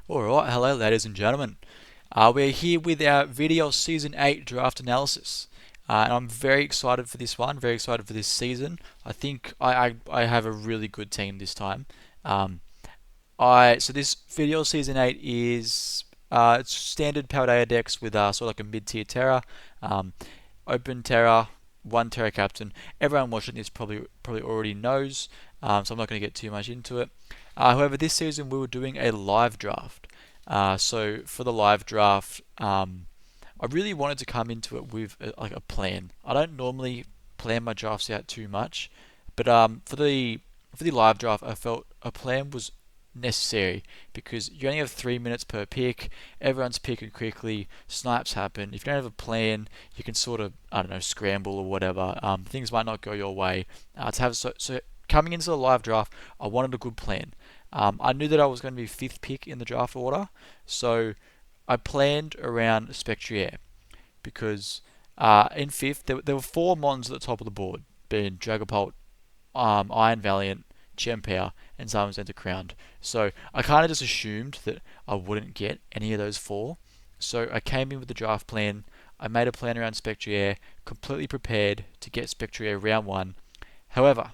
Alright, hello ladies and gentlemen. We're here with our Vdl Season 8 Draft Analysis. And I'm very excited for this one, very excited for this season. I think I have a really good team this time. Um, so this Vdl Season 8 is it's standard Paldea decks with sort of like a mid-tier Terra, um, open Terra, one Terra captain. Everyone watching this probably already knows, so I'm not going to get too much into it. However, this season we were doing a live draft. So for the live draft, I really wanted to come into it with like a plan. I don't normally plan my drafts out too much, but for the live draft, I felt a plan was necessary because you only have 3 minutes per pick. Everyone's picking quickly. Snipes happen. If you don't have a plan, you can sort of I don't know scramble or whatever. Things might not go your way. So coming into the live draft, I wanted a good plan. I knew that I was going to be fifth pick in the draft order, so I planned around Spectrier because in fifth there were four mons at the top of the board, being Dragapult, Iron Valiant, Chempower, and Simon's Enter Crowned. So I kind of just assumed that I wouldn't get any of those four. So I came in with the draft plan. I made a plan around Spectrier, completely prepared to get Spectrier round one. However,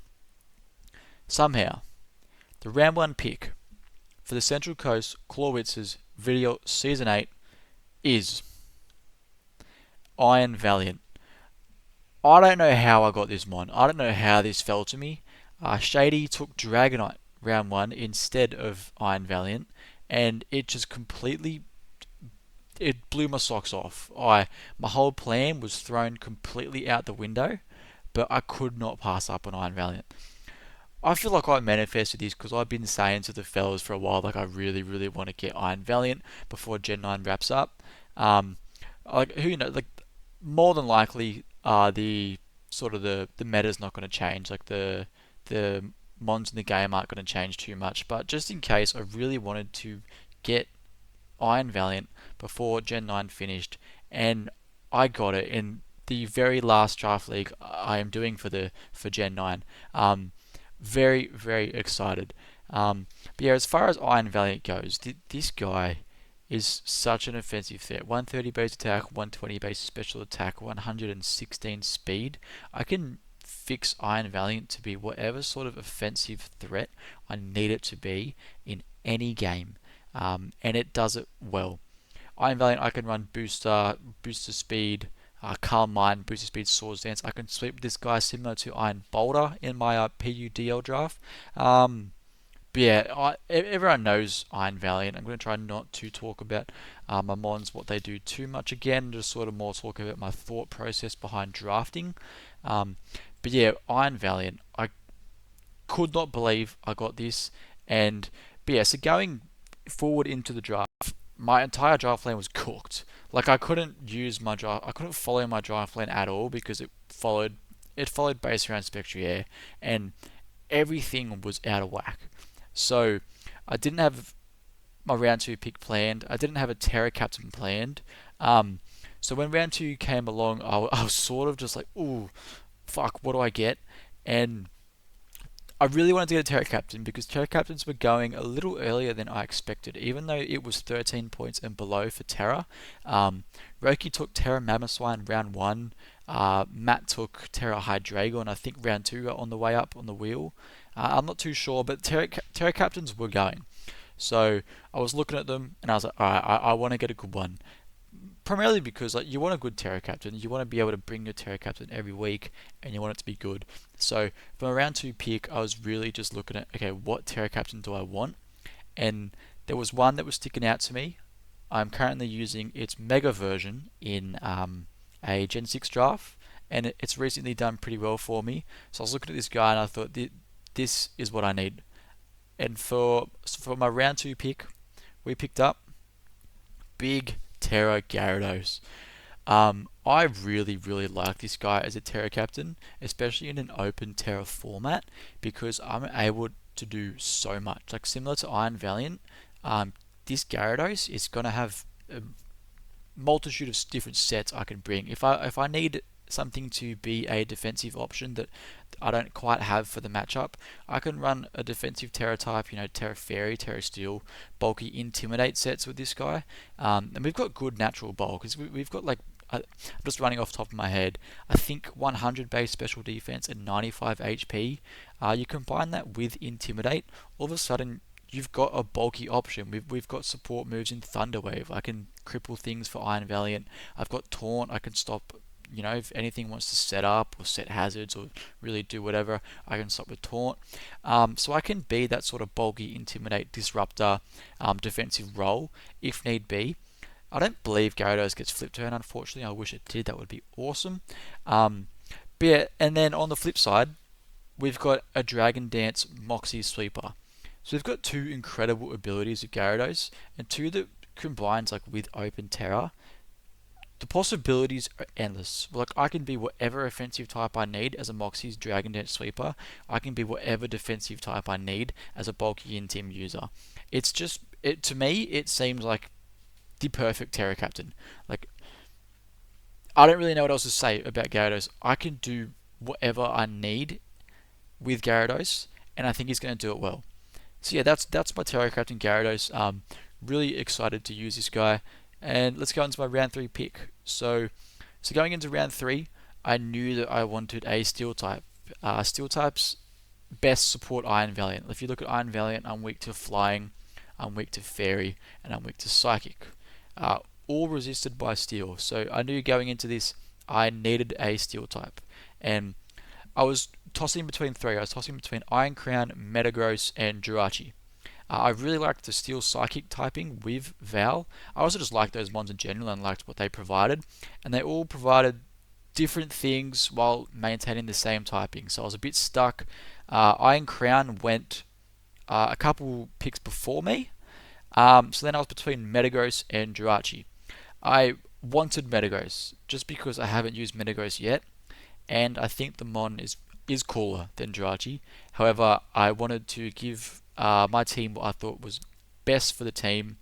somehow the round one pick for the Central Coast Clawwitz's Video Season 8 is Iron Valiant. I don't know how I got this mon. I don't know how this fell to me. Shady took Dragonite round one instead of Iron Valiant, and it just completely it blew my socks off. My whole plan was thrown completely out the window, but I could not pass up on Iron Valiant. I feel like I manifested this because I've been saying to the fellas for a while, like I really, really want to get Iron Valiant before Gen 9 wraps up. Um, like who knows? Like more than likely, the sort of the meta's not going to change. Like the mons in the game aren't going to change too much. But just in case, I really wanted to get Iron Valiant before Gen 9 finished, and I got it in the very last draft league I am doing for Gen 9. Very, very excited. But yeah, as far as Iron Valiant goes, this guy is such an offensive threat. 130 base attack, 120 base special attack, 116 speed. I can fix Iron Valiant to be whatever sort of offensive threat I need it to be in any game, and it does it well. Iron Valiant, I can run booster speed, Calm Mind, booster speed, Swords Dance. I can sweep this guy similar to Iron Boulder in my PUDL draft. But yeah, everyone knows Iron Valiant. I'm going to try not to talk about my mons, what they do too much again, just sort of more talk about my thought process behind drafting. Um, but yeah, Iron Valiant, I could not believe I got this. But yeah, so going forward into the draft, my entire draft plan was cooked. Like I couldn't follow my draft plan at all because it followed base around Spectrier, and everything was out of whack. So I didn't have my round two pick planned. I didn't have a Terra captain planned. Um, so when round two came along, I was sort of just like, ooh, fuck, what do I get? And I really wanted to get a Terra Captain because Terra Captains were going a little earlier than I expected, even though it was 13 points and below for Terra. Roki took Terra Mamoswine round one. Matt took Terra Hydreigon, I think round two on the way up on the wheel. I'm not too sure, but Terra Captains were going. So I was looking at them and I was like, alright, I want to get a good one. Primarily because like you want a good Terra Captain, you want to be able to bring your Terra Captain every week, and you want it to be good. So from a round two pick, I was really just looking at okay, what Terra Captain do I want? And there was one that was sticking out to me. I'm currently using its Mega version in a Gen 6 draft, and it's recently done pretty well for me. So I was looking at this guy and I thought this is what I need. And for my round two pick, we picked up Big Terra Gyarados. I really, really like this guy as a Terra captain, especially in an open Terra format, because I'm able to do so much. Like similar to Iron Valiant, this Gyarados is gonna have a multitude of different sets I can bring. If I need something to be a defensive option that I don't quite have for the matchup, I can run a defensive Terra type, Terra Fairy, Terra Steel, bulky Intimidate sets with this guy. And we've got good natural bulk, because we've got like, I'm just running off the top of my head, I think 100 base special defense and 95 HP. You combine that with Intimidate, all of a sudden you've got a bulky option. We've got support moves in Thunderwave. I can cripple things for Iron Valiant. I've got Taunt. I can stop, if anything wants to set up or set hazards or really do whatever, I can stop with Taunt. So I can be that sort of bulky Intimidate Disruptor defensive role if need be. I don't believe Gyarados gets flip turn, unfortunately. I wish it did. That would be awesome. But yeah, and then on the flip side, we've got a Dragon Dance Moxie Sweeper. So we've got two incredible abilities of Gyarados, and two that combines like with Open Terra. The possibilities are endless. Like, I can be whatever offensive type I need as a Moxie's Dragon Dance Sweeper. I can be whatever defensive type I need as a bulky Intim user. It's just, to me, it seems like the perfect Terra Captain. Like, I don't really know what else to say about Gyarados. I can do whatever I need with Gyarados, and I think he's going to do it well. So yeah, that's my Terra Captain Gyarados. Really excited to use this guy. And let's go into my round 3 pick. So going into round 3, I knew that I wanted a Steel type. Steel types best support Iron Valiant. If you look at Iron Valiant, I'm weak to Flying, I'm weak to Fairy, and I'm weak to Psychic. All resisted by Steel. So I knew going into this, I needed a Steel type. And I was tossing between 3. I was tossing between Iron Crown, Metagross, and Jirachi. I really liked the Steel Psychic typing with Val. I also just liked those mons in general and liked what they provided. And they all provided different things while maintaining the same typing. So I was a bit stuck. Iron Crown went a couple picks before me. So then I was between Metagross and Jirachi. I wanted Metagross just because I haven't used Metagross yet, and I think the mon is cooler than Jirachi. However, I wanted to give my team what I thought was best for the team,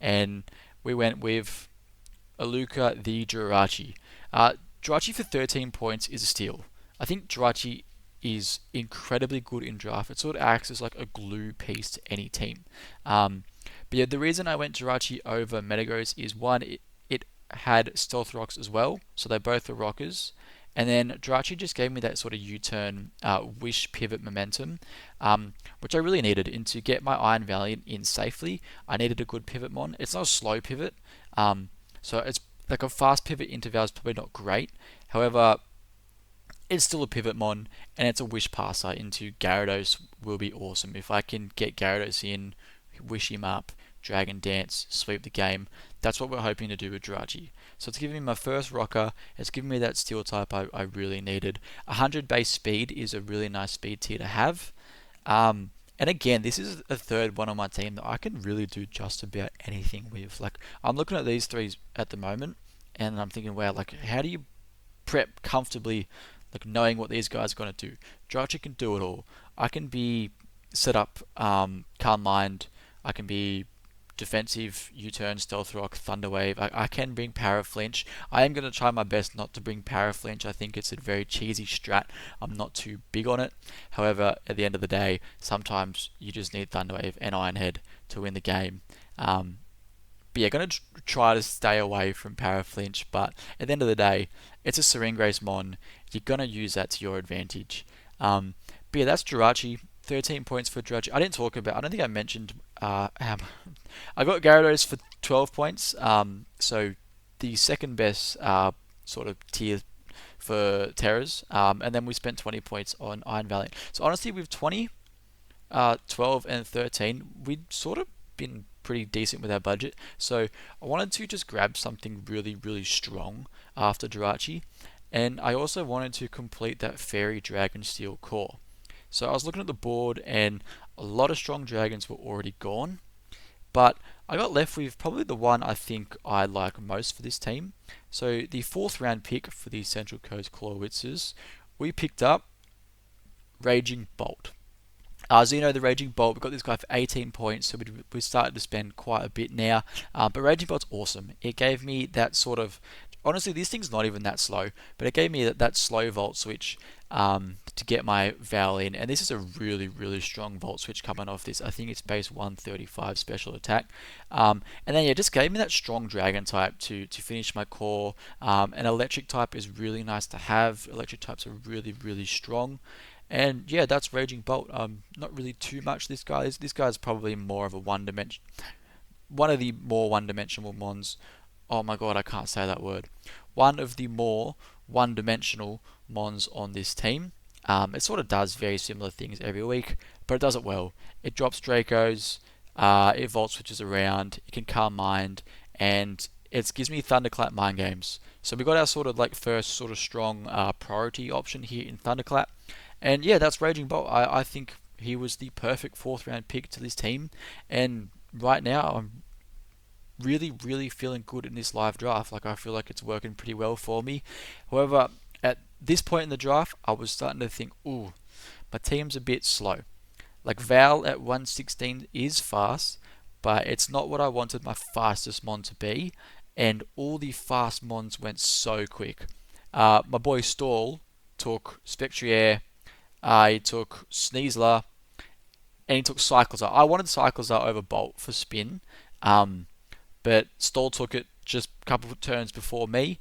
and we went with Aluka the Jirachi. Jirachi for 13 points is a steal. I think Jirachi is incredibly good in draft. It sort of acts as like a glue piece to any team. But yeah, the reason I went Jirachi over Metagross is one, it had Stealth Rocks as well, so they both were rockers. And then Jirachi just gave me that sort of U-turn wish pivot momentum, which I really needed. And to get my Iron Valiant in safely, I needed a good pivot mon. It's not a slow pivot, so it's like a fast pivot into Val is probably not great. However, it's still a pivot mon, and it's a wish passer into Gyarados will be awesome. If I can get Gyarados in, wish him up, Dragon Dance, sweep the game, that's what we're hoping to do with Jirachi. So it's giving me my first rocker, it's giving me that Steel type I really needed. 100 base speed is a really nice speed tier to have. And again, this is a third one on my team that I can really do just about anything with. Like, I'm looking at these 3 at the moment, and I'm thinking, wow, like, how do you prep comfortably, like, knowing what these guys are going to do? Jirachi can do it all. I can be set up Calm Mind, I can be defensive, U-turn, Stealth Rock, Thunder Wave. I can bring Power Flinch. I am going to try my best not to bring Power Flinch. I think it's a very cheesy strat. I'm not too big on it. However, at the end of the day, sometimes you just need Thunder Wave and Iron Head to win the game. But yeah, going to try to stay away from Power Flinch. But at the end of the day, it's a Serene Grace mon. You're going to use that to your advantage. But yeah, that's Jirachi. 13 points for Jirachi. I don't think I mentioned, I got Gyarados for 12 points, so the second best sort of tier for Terras, and then we spent 20 points on Iron Valiant. So honestly, with 20, 12 and 13, we'd sort of been pretty decent with our budget, so I wanted to just grab something really, really strong after Jirachi, and I also wanted to complete that Fairy Dragon Steel core. So I was looking at the board, and a lot of strong dragons were already gone, but I got left with probably the one I think I like most for this team. So the 4th round pick for the Central Coast Clawitzers, we picked up Raging Bolt. As you know, the Raging Bolt, we got this guy for 18 points, so we started to spend quite a bit now. But Raging Bolt's awesome. It gave me that sort of honestly, this thing's not even that slow, but it gave me that slow volt switch to get my Val in. And this is a really, really strong volt switch coming off this. I think it's base 135 special attack. And then, yeah, just gave me that strong dragon type to finish my core. An electric type is really nice to have. Electric types are really, really strong. And yeah, that's Raging Bolt. Not really too much. This guy's probably more of a one of the more one-dimensional mons. Oh my god, I can't say that word. One of the more one-dimensional mons on this team. It sort of does very similar things every week, but it does it well. It drops Dracos, it volt switches around, it can calm mind, and it gives me Thunderclap mind games. So we got our sort of like first sort of strong priority option here in Thunderclap, and yeah, that's Raging Bolt. I think he was the perfect fourth round pick to this team, and right now I'm really, really feeling good in this live draft. Like I feel like it's working pretty well for me. However, at this point in the draft, I was starting to think, ooh, my team's a bit slow. Like Val at 116 is fast, but it's not what I wanted my fastest mon to be. And all the fast mons went so quick. My boy Stall took Spectrier, he took Sneasler, and he took Cyclops. I wanted Cyclops over Bolt for spin. But Stoll took it just a couple of turns before me.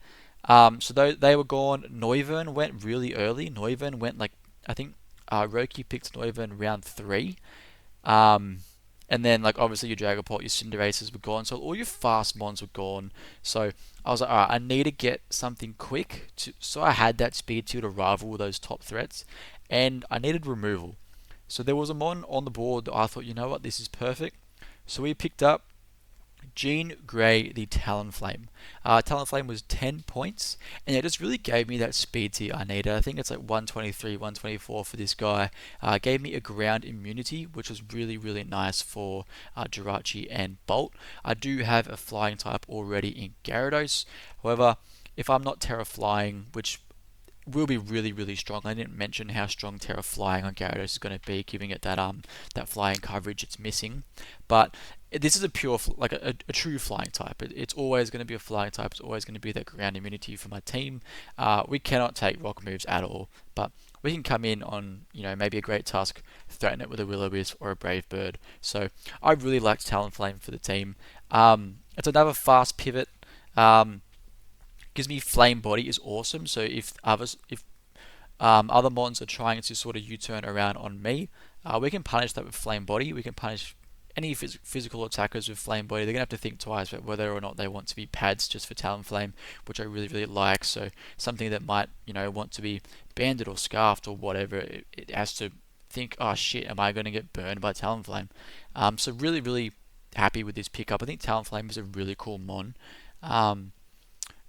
So they were gone. Noivern went really early. Noivern went like, I think Roki picked Noivern round 3. And then like obviously your Dragapult, your Cinderaces were gone. So all your fast mons were gone. So I was like, alright, I need to get something quick. So I had that speed to rival those top threats. And I needed removal. So there was a mon on the board that I thought, you know what, this is perfect. So we picked up Jean Grey, the Talonflame. Talonflame was 10 points, and it just really gave me that speed tier I needed. I think it's like 123, 124 for this guy. Gave me a ground immunity, which was really, really nice for Jirachi and Bolt. I do have a flying type already in Gyarados. However, if I'm not Terra Flying, which will be really, really strong. I didn't mention how strong Terra Flying on Gyarados is going to be, giving it that flying coverage it's missing. But this is a pure, like a true flying type. It's always going to be a flying type. It's always going to be that ground immunity for my team. We cannot take rock moves at all, but we can come in on, maybe a Great Tusk, threaten it with a Will-O-Wisp or a Brave Bird. So I really liked Talonflame for the team. It's another fast pivot. Gives me Flame Body is awesome. So if other mons are trying to sort of U-turn around on me, we can punish that with Flame Body. We can punish any physical attackers with Flame Body. They're gonna have to think twice about whether or not they want to be pads just for Talonflame, which I really, really like. So something that might want to be banded or scarfed or whatever, it has to think, oh shit, am I going to get burned by Talonflame? So really, really happy with this pickup. I think Talonflame is a really cool mon.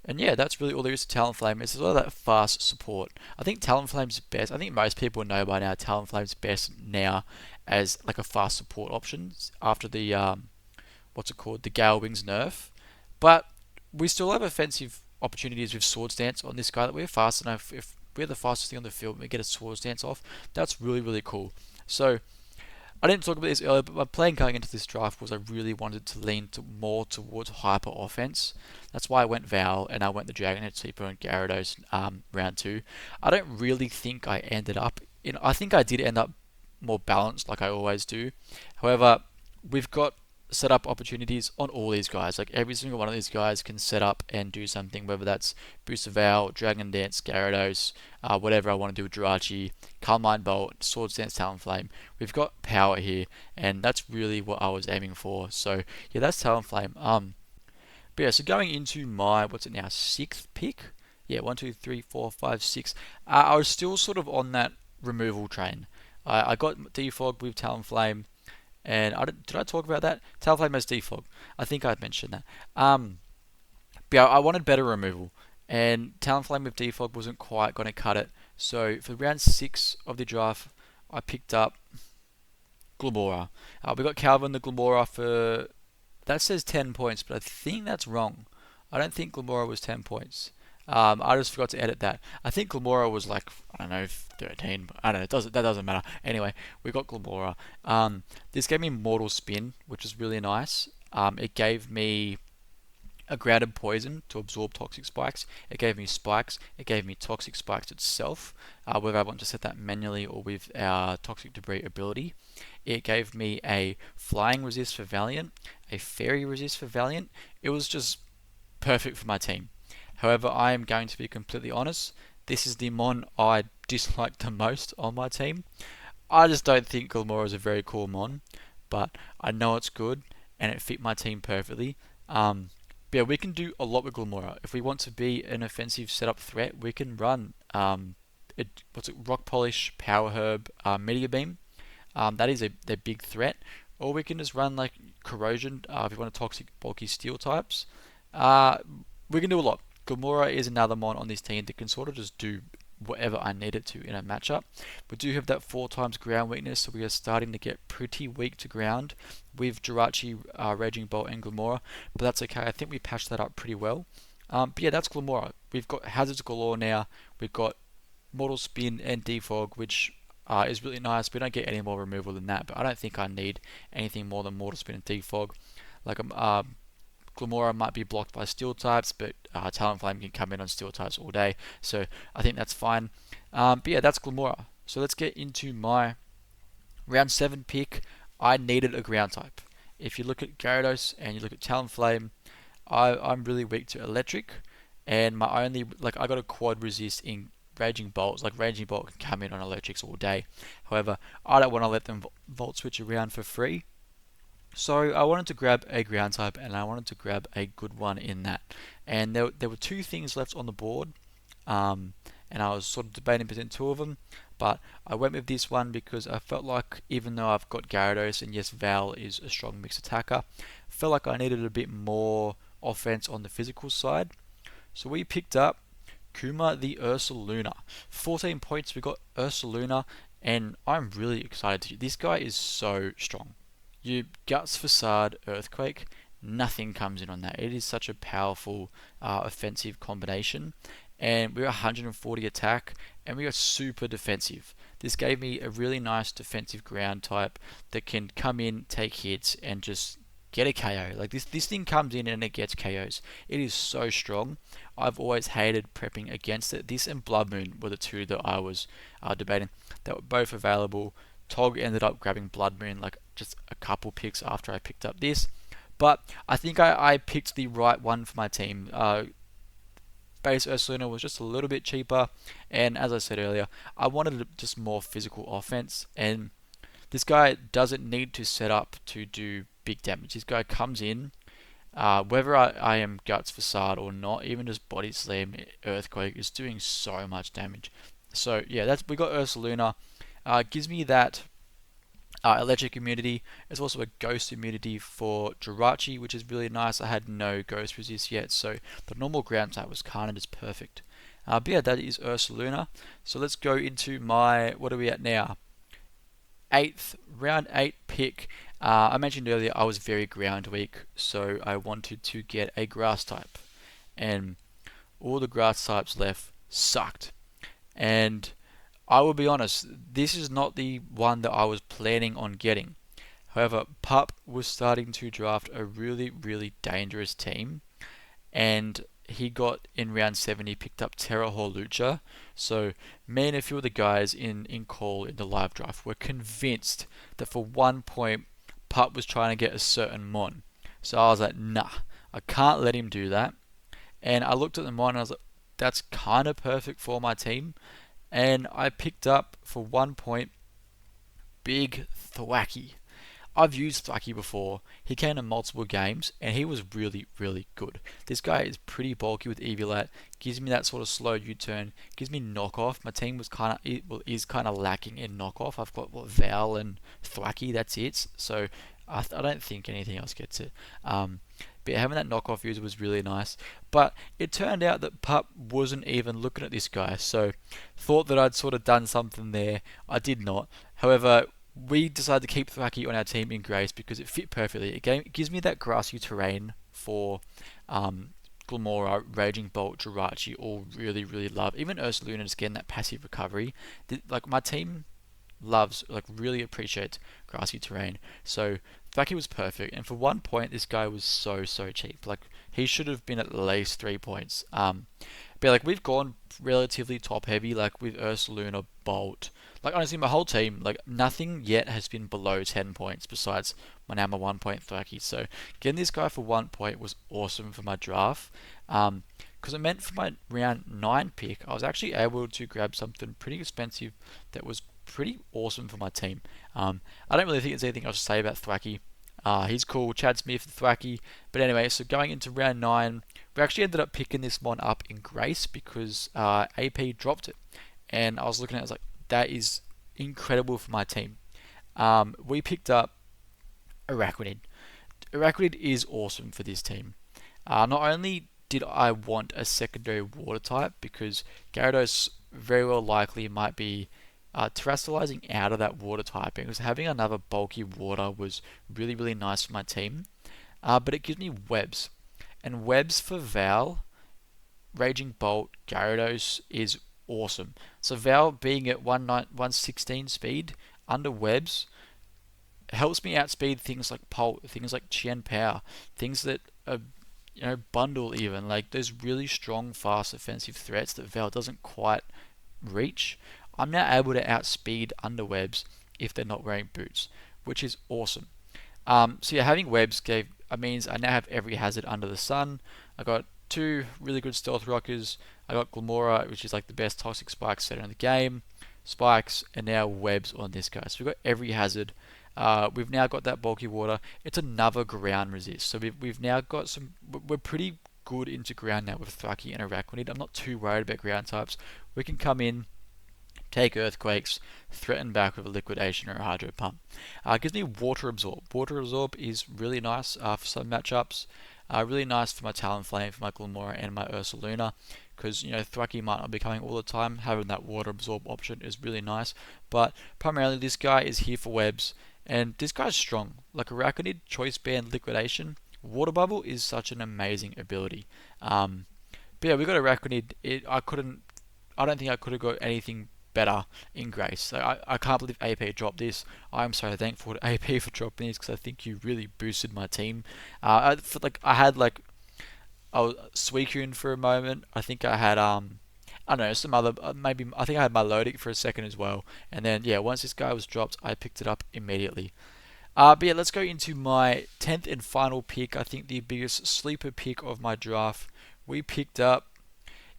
And yeah, that's really all there is to Talonflame. It's a lot of that fast support. I think Talonflame's best. I think most people know by now Talonflame's best now as like a fast support option after the what's it called, the Gale Wings nerf. But we still have offensive opportunities with Swords Dance on this guy that we're fast enough. If we're the fastest thing on the field and we get a Swords Dance off, that's really, really cool. So I didn't talk about this earlier, but my plan going into this draft was I really wanted to lean more towards hyper offense. That's why I went Val and I went the Dragonhead Sleeper and Gyarados round 2. I don't really think I ended up I think I did end up more balanced like I always do. However, we've got set up opportunities on all these guys. Like every single one of these guys can set up and do something, whether that's Booster Val, Dragon Dance, Gyarados, whatever I want to do with Jirachi, Calm Mind Bolt, Swords Dance, Talonflame. We've got power here, and that's really what I was aiming for. So yeah, that's Talonflame. But yeah, so going into my, what's it now, 6th pick? Yeah, 1, 2, 3, 4, 5, 6. I was still sort of on that removal train. I got Defog with Talonflame. And did I talk about that? Talonflame has Defog. I think I'd mentioned that. But yeah, I wanted better removal. And Talonflame with Defog wasn't quite going to cut it. So for round 6 of the draft, I picked up Glabora. We got Calvin the Glabora for... That says 10 points, but I think that's wrong. I don't think Glabora was 10 points. I just forgot to edit that. I think Glabora was like, I don't know, 13. But I don't know. That doesn't matter. Anyway, we got Glabora. This gave me Mortal Spin, which is really nice. It gave me a grounded poison to absorb toxic spikes. It gave me spikes. It gave me toxic spikes itself, whether I want to set that manually or with our toxic debris ability. It gave me a flying resist for Valiant, a fairy resist for Valiant. It was just perfect for my team. However, I am going to be completely honest. This is the mon I dislike the most on my team. I just don't think Glamora is a very cool mon, but I know it's good and it fit my team perfectly. But yeah, we can do a lot with Glamora. If we want to be an offensive setup threat, we can run Rock Polish, Power Herb, Meteor Beam. That is their big threat. Or we can just run like Corrosion if you want a toxic, bulky steel types. We can do a lot. Glamora is another mon on this team that can sort of just do whatever I need it to in a matchup. We do have that 4 times ground weakness, so we are starting to get pretty weak to ground with Jirachi, Raging Bolt, and Glamora, but that's okay. I think we patched that up pretty well. But yeah, that's Glamora. We've got Hazards galore now. We've got Mortal Spin and Defog, which is really nice. We don't get any more removal than that, but I don't think I need anything more than Mortal Spin and Defog. Like Glamora might be blocked by steel types, but Talonflame can come in on steel types all day, so I think that's fine. But yeah, that's Glamora. So let's get into my round 7 pick. I needed a ground type. If you look at Gyarados and you look at Talonflame, I'm really weak to electric, and my only, like, I got a quad resist in Raging Bolts. Like, Raging Bolt can come in on electrics all day. However, I don't want to let them Volt Switch around for free. So I wanted to grab a ground type, and I wanted to grab a good one in that. And there were 2 things left on the board, and I was sort of debating between 2 of them, but I went with this one because I felt like, even though I've got Gyarados, and yes, Val is a strong mixed attacker, I felt like I needed a bit more offense on the physical side. So we picked up Kuma the Ursaluna. 14 points, we got Ursaluna, and I'm really excited. This guy is so strong. You Guts, Facade, Earthquake, nothing comes in on that. It is such a powerful offensive combination. And we're 140 attack, and we are super defensive. This gave me a really nice defensive ground type that can come in, take hits, and just get a KO. Like this thing comes in and it gets KOs. It is so strong. I've always hated prepping against it. This and Blood Moon were the 2 that I was debating. They were both available. Tog ended up grabbing Blood Moon like just a couple picks after I picked up this. But I think I picked the right one for my team. Base Ursaluna was just a little bit cheaper, and as I said earlier, I wanted just more physical offense, and this guy doesn't need to set up to do big damage. This guy comes in, whether I am Guts, Facade or not, even just Body Slam, Earthquake is doing so much damage. So yeah, we got Ursaluna. Gives me that electric immunity. There's also a ghost immunity for Jirachi, which is really nice. I had no ghost resist yet, so the normal ground type was kind of just perfect. But yeah, that is Ursaluna. So let's go into my, what are we at now? Round 8 pick. I mentioned earlier I was very ground weak, so I wanted to get a grass type, and all the grass types left sucked. And I will be honest, this is not the one that I was planning on getting. However, Pup was starting to draft a really, really dangerous team, and he got in round 7, he picked up Terra Lucha. So me and a few of the guys in call in the live draft were convinced that for 1 point, Pup was trying to get a certain mon. So I was like, nah, I can't let him do that. And I looked at the mon and I was like, that's kind of perfect for my team. And I picked up, for 1 point, Big Thwacky. I've used Thwacky before. He came in multiple games, and he was really, really good. This guy is pretty bulky with Evilat, gives me that sort of slow U-turn, gives me knockoff. My team is kind of lacking in knockoff. I've got Val and Thwacky, that's it. So I don't think anything else gets it. But having that knockoff user was really nice. But it turned out that Pup wasn't even looking at this guy, so thought that I'd sort of done something there. I did not. However, we decided to keep Thwacky on our team in Grace because it fit perfectly. It gives me that grassy terrain for Glamora, Raging Bolt, Jirachi, all really, really love. Even Ursaluna just getting that passive recovery. Like, my team really appreciates grassy terrain. So Thwacky was perfect, and for 1 point, this guy was so cheap. Like he should have been at least 3 points. But like we've gone relatively top heavy, like with Ursaluna, Bolt. Like honestly, my whole team, like nothing yet has been below 10 points besides my 1 point Thwacky. So getting this guy for 1 point was awesome for my draft. Because it meant for my round 9 pick, I was actually able to grab something pretty expensive that was pretty awesome for my team. I don't really think there's anything else to say about Thwacky. He's cool, Chad Smith, Thwacky. But anyway, so going into round 9, we actually ended up picking this mon up in Grace because AP dropped it. And I was looking at it, I was like, that is incredible for my team. We picked up Araquanid. Araquanid is awesome for this team. Not only did I want a secondary water type, because Gyarados very well likely might be terrestrializing out of that water typing, because having another bulky water was really nice for my team. But it gives me webs. And webs for Val, Raging Bolt, Gyarados is awesome. So Val being at 116 speed under webs helps me outspeed things like Pult, things like Chien Power, things that are bundle even. Like those really strong, fast offensive threats that Val doesn't quite reach. I'm now able to outspeed underwebs if they're not wearing boots, which is awesome. So yeah, having webs means I now have every hazard under the sun. I got 2 really good stealth rockers. I got Glamora, which is like the best toxic spike setter in the game. Spikes, and now webs on this guy. So we've got every hazard. We've now got that bulky water. It's another ground resist. So we've now got some. We're pretty good into ground now with Thwacky and Araquanid. I'm not too worried about ground types. We can come in, take earthquakes, threaten back with a liquidation or a hydro pump. It gives me water absorb. Water absorb is really nice for some matchups. Really nice for my Talonflame, for my Glamora, and my Ursaluna, because Thwacky might not be coming all the time. Having that water absorb option is really nice. But primarily, this guy is here for webs, and this guy's strong. Like Araquanid, Choice Band, Liquidation, Water Bubble is such an amazing ability. But yeah, we got Araquanid. I don't think I could have got anything better in Grace. So I can't believe AP dropped this. I'm so thankful to AP for dropping this, because I think you really boosted my team. I had I was Suicune for a moment. I think I had I don't know, some other maybe I think I had Milotic for a second as well. And then yeah, once this guy was dropped, I picked it up immediately. But yeah, let's go into my 10th and final pick. I think the biggest sleeper pick of my draft. We picked up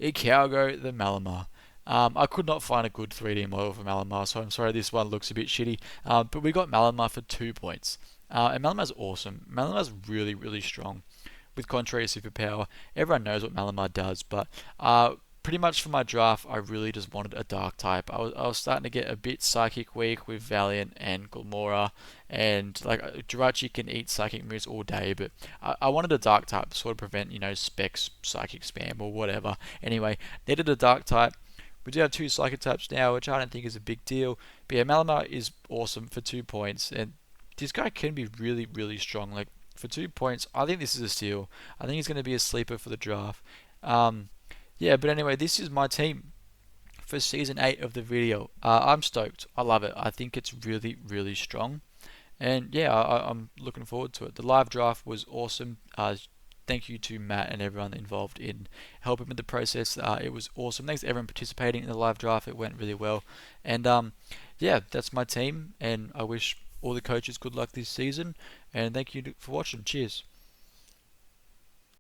Icalgo the Malamar. I could not find a good 3D model for Malamar, so I'm sorry this one looks a bit shitty. But we got Malamar for 2 points. And Malamar's awesome. Malamar's really strong with Contrary Superpower. Everyone knows what Malamar does, but pretty much for my draft, I really just wanted a Dark type. I was starting to get a bit Psychic weak with Valiant and Glamora, and like Jirachi can eat Psychic moves all day, but I wanted a Dark type to sort of prevent, Specs, Psychic spam, or whatever. Anyway, needed a Dark type. We do have 2 Psychic types now, which I don't think is a big deal. But yeah, Malamar is awesome for 2 points, and this guy can be really strong. Like for 2 points, I think this is a steal. I think he's going to be a sleeper for the draft. Yeah, but anyway, this is my team for season 8 of the video. I'm stoked. I love it. I think it's really strong, and yeah, I'm looking forward to it. The live draft was awesome. Thank you to Matt and everyone involved in helping with the process. It was awesome. Thanks to everyone participating in the live draft. It went really well. And yeah, that's my team. And I wish all the coaches good luck this season. And thank you for watching. Cheers.